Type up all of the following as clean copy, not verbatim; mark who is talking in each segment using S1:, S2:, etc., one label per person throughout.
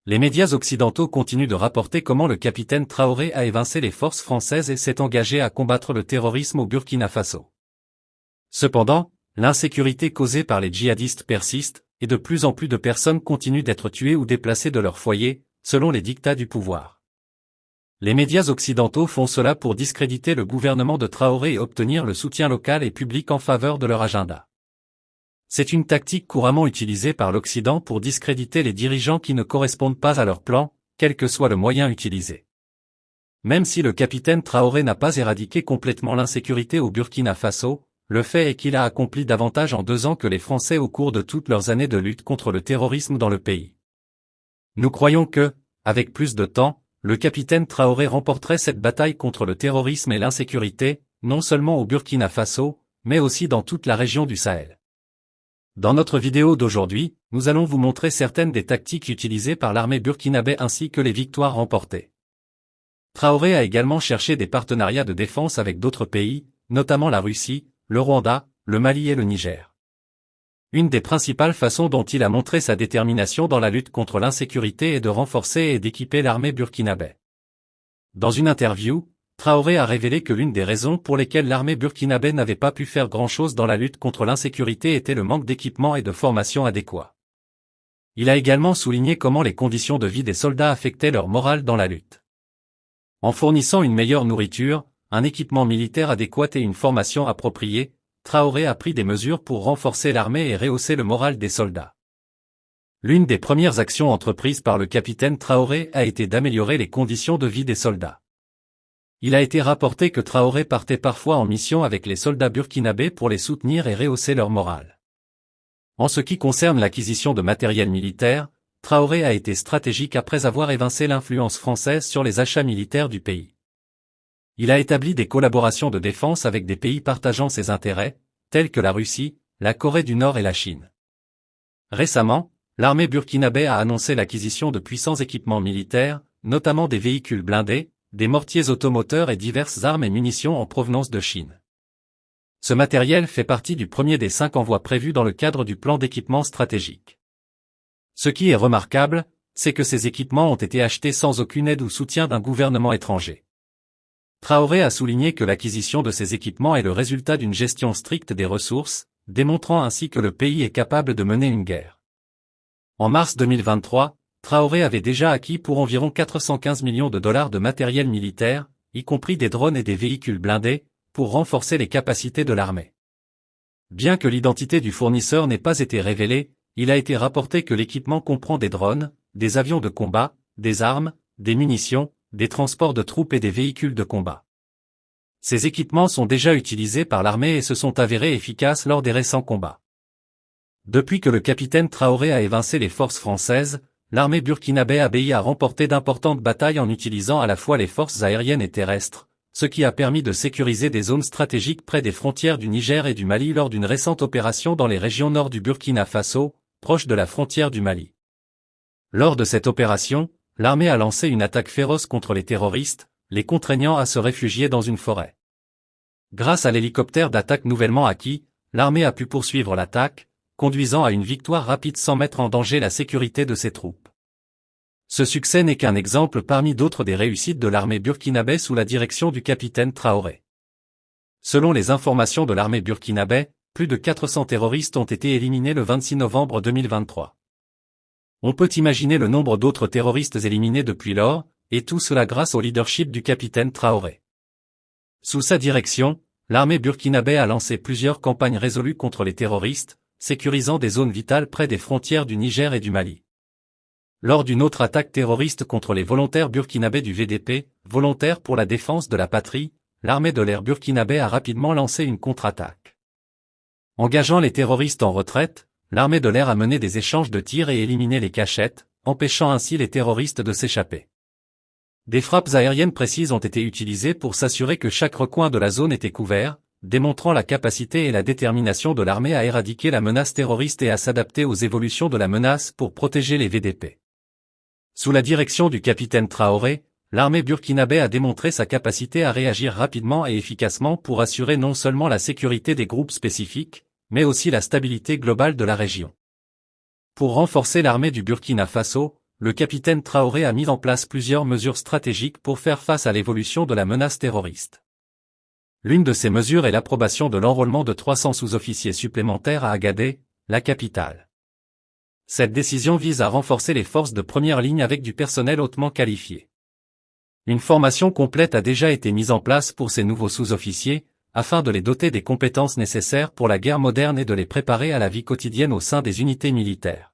S1: Les médias occidentaux continuent de rapporter comment le capitaine Traoré a évincé les forces françaises et s'est engagé à combattre le terrorisme au Burkina Faso. Cependant, l'insécurité causée par les djihadistes persiste, et de plus en plus de personnes continuent d'être tuées ou déplacées de leur foyer, selon les dictats du pouvoir. Les médias occidentaux font cela pour discréditer le gouvernement de Traoré et obtenir le soutien local et public en faveur de leur agenda. C'est une tactique couramment utilisée par l'Occident pour discréditer les dirigeants qui ne correspondent pas à leur plan, quel que soit le moyen utilisé. Même si le capitaine Traoré n'a pas éradiqué complètement l'insécurité au Burkina Faso, le fait est qu'il a accompli davantage en 2 ans que les Français au cours de toutes leurs années de lutte contre le terrorisme dans le pays. Nous croyons que, avec plus de temps, le capitaine Traoré remporterait cette bataille contre le terrorisme et l'insécurité, non seulement au Burkina Faso, mais aussi dans toute la région du Sahel. Dans notre vidéo d'aujourd'hui, nous allons vous montrer certaines des tactiques utilisées par l'armée burkinabé ainsi que les victoires remportées. Traoré a également cherché des partenariats de défense avec d'autres pays, notamment la Russie, le Rwanda, le Mali et le Niger. Une des principales façons dont il a montré sa détermination dans la lutte contre l'insécurité est de renforcer et d'équiper l'armée burkinabé. Dans une interview, Traoré a révélé que l'une des raisons pour lesquelles l'armée burkinabé n'avait pas pu faire grand-chose dans la lutte contre l'insécurité était le manque d'équipement et de formation adéquat. Il a également souligné comment les conditions de vie des soldats affectaient leur morale dans la lutte. En fournissant une meilleure nourriture, un équipement militaire adéquat et une formation appropriée, Traoré a pris des mesures pour renforcer l'armée et rehausser le moral des soldats. L'une des premières actions entreprises par le capitaine Traoré a été d'améliorer les conditions de vie des soldats. Il a été rapporté que Traoré partait parfois en mission avec les soldats burkinabés pour les soutenir et rehausser leur morale. En ce qui concerne l'acquisition de matériel militaire, Traoré a été stratégique après avoir évincé l'influence française sur les achats militaires du pays. Il a établi des collaborations de défense avec des pays partageant ses intérêts, tels que la Russie, la Corée du Nord et la Chine. Récemment, l'armée burkinabé a annoncé l'acquisition de puissants équipements militaires, notamment des véhicules blindés, des mortiers automoteurs et diverses armes et munitions en provenance de Chine. Ce matériel fait partie du premier des 5 envois prévus dans le cadre du plan d'équipement stratégique. Ce qui est remarquable, c'est que ces équipements ont été achetés sans aucune aide ou soutien d'un gouvernement étranger. Traoré a souligné que l'acquisition de ces équipements est le résultat d'une gestion stricte des ressources, démontrant ainsi que le pays est capable de mener une guerre. En mars 2023, Traoré avait déjà acquis pour environ 415 millions de dollars de matériel militaire, y compris des drones et des véhicules blindés, pour renforcer les capacités de l'armée. Bien que l'identité du fournisseur n'ait pas été révélée, il a été rapporté que l'équipement comprend des drones, des avions de combat, des armes, des munitions, des transports de troupes et des véhicules de combat. Ces équipements sont déjà utilisés par l'armée et se sont avérés efficaces lors des récents combats. Depuis que le capitaine Traoré a évincé les forces françaises, l'armée burkinabé a remporté d'importantes batailles en utilisant à la fois les forces aériennes et terrestres, ce qui a permis de sécuriser des zones stratégiques près des frontières du Niger et du Mali lors d'une récente opération dans les régions nord du Burkina Faso, proche de la frontière du Mali. Lors de cette opération, l'armée a lancé une attaque féroce contre les terroristes, les contraignant à se réfugier dans une forêt. Grâce à l'hélicoptère d'attaque nouvellement acquis, l'armée a pu poursuivre l'attaque, conduisant à une victoire rapide sans mettre en danger la sécurité de ses troupes. Ce succès n'est qu'un exemple parmi d'autres des réussites de l'armée burkinabé sous la direction du capitaine Traoré. Selon les informations de l'armée burkinabé, plus de 400 terroristes ont été éliminés le 26 novembre 2023. On peut imaginer le nombre d'autres terroristes éliminés depuis lors, et tout cela grâce au leadership du capitaine Traoré. Sous sa direction, l'armée burkinabé a lancé plusieurs campagnes résolues contre les terroristes, sécurisant des zones vitales près des frontières du Niger et du Mali. Lors d'une autre attaque terroriste contre les volontaires burkinabés du VDP, Volontaires pour la défense de la patrie, l'armée de l'air burkinabé a rapidement lancé une contre-attaque. Engageant les terroristes en retraite, l'armée de l'air a mené des échanges de tirs et éliminé les cachettes, empêchant ainsi les terroristes de s'échapper. Des frappes aériennes précises ont été utilisées pour s'assurer que chaque recoin de la zone était couvert, démontrant la capacité et la détermination de l'armée à éradiquer la menace terroriste et à s'adapter aux évolutions de la menace pour protéger les VDP. Sous la direction du capitaine Traoré, l'armée burkinabé a démontré sa capacité à réagir rapidement et efficacement pour assurer non seulement la sécurité des groupes spécifiques, mais aussi la stabilité globale de la région. Pour renforcer l'armée du Burkina Faso, le capitaine Traoré a mis en place plusieurs mesures stratégiques pour faire face à l'évolution de la menace terroriste. L'une de ces mesures est l'approbation de l'enrôlement de 300 sous-officiers supplémentaires à Agadez, la capitale. Cette décision vise à renforcer les forces de première ligne avec du personnel hautement qualifié. Une formation complète a déjà été mise en place pour ces nouveaux sous-officiers, afin de les doter des compétences nécessaires pour la guerre moderne et de les préparer à la vie quotidienne au sein des unités militaires.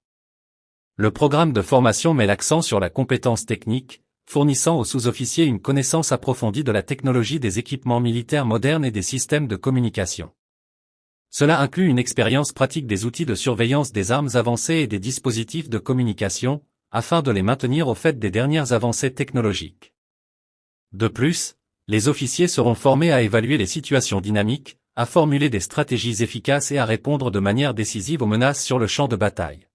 S1: Le programme de formation met l'accent sur la compétence technique, fournissant aux sous-officiers une connaissance approfondie de la technologie des équipements militaires modernes et des systèmes de communication. Cela inclut une expérience pratique des outils de surveillance des armes avancées et des dispositifs de communication, afin de les maintenir au fait des dernières avancées technologiques. De plus, les officiers seront formés à évaluer les situations dynamiques, à formuler des stratégies efficaces et à répondre de manière décisive aux menaces sur le champ de bataille.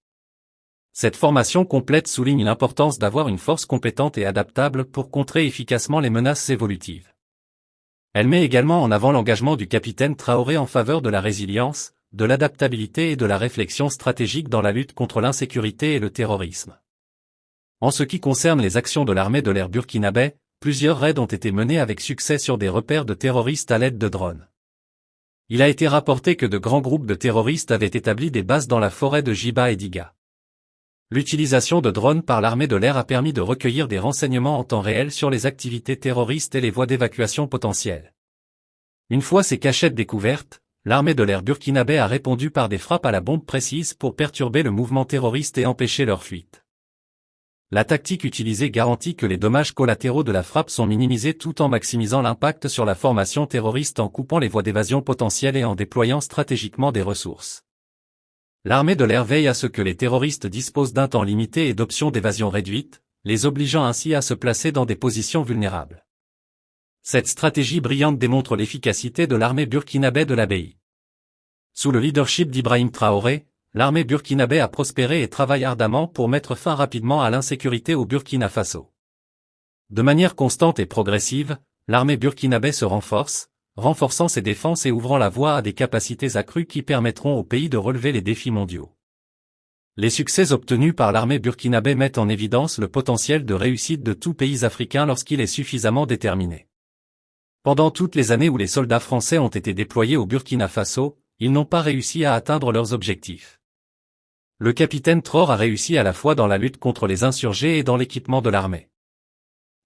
S1: Cette formation complète souligne l'importance d'avoir une force compétente et adaptable pour contrer efficacement les menaces évolutives. Elle met également en avant l'engagement du capitaine Traoré en faveur de la résilience, de l'adaptabilité et de la réflexion stratégique dans la lutte contre l'insécurité et le terrorisme. En ce qui concerne les actions de l'armée de l'air burkinabé, plusieurs raids ont été menés avec succès sur des repères de terroristes à l'aide de drones. Il a été rapporté que de grands groupes de terroristes avaient établi des bases dans la forêt de Giba et Diga. L'utilisation de drones par l'armée de l'air a permis de recueillir des renseignements en temps réel sur les activités terroristes et les voies d'évacuation potentielles. Une fois ces cachettes découvertes, l'armée de l'air burkinabé a répondu par des frappes à la bombe précises pour perturber le mouvement terroriste et empêcher leur fuite. La tactique utilisée garantit que les dommages collatéraux de la frappe sont minimisés tout en maximisant l'impact sur la formation terroriste en coupant les voies d'évasion potentielles et en déployant stratégiquement des ressources. L'armée de l'air veille à ce que les terroristes disposent d'un temps limité et d'options d'évasion réduites, les obligeant ainsi à se placer dans des positions vulnérables. Cette stratégie brillante démontre l'efficacité de l'armée burkinabé de l'ABI. Sous le leadership d'Ibrahim Traoré, l'armée burkinabé a prospéré et travaille ardemment pour mettre fin rapidement à l'insécurité au Burkina Faso. De manière constante et progressive, l'armée burkinabé se renforçant ses défenses et ouvrant la voie à des capacités accrues qui permettront au pays de relever les défis mondiaux. Les succès obtenus par l'armée burkinabé mettent en évidence le potentiel de réussite de tout pays africain lorsqu'il est suffisamment déterminé. Pendant toutes les années où les soldats français ont été déployés au Burkina Faso, ils n'ont pas réussi à atteindre leurs objectifs. Le capitaine Traoré a réussi à la fois dans la lutte contre les insurgés et dans l'équipement de l'armée.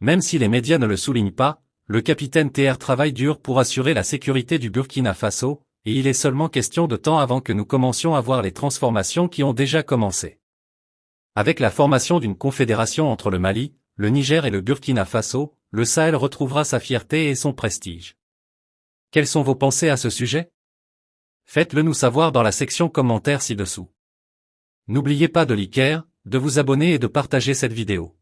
S1: Même si les médias ne le soulignent pas, le capitaine TR travaille dur pour assurer la sécurité du Burkina Faso, et il est seulement question de temps avant que nous commencions à voir les transformations qui ont déjà commencé. Avec la formation d'une confédération entre le Mali, le Niger et le Burkina Faso, le Sahel retrouvera sa fierté et son prestige. Quelles sont vos pensées à ce sujet? Faites-le nous savoir dans la section commentaires ci-dessous. N'oubliez pas de liker, de vous abonner et de partager cette vidéo.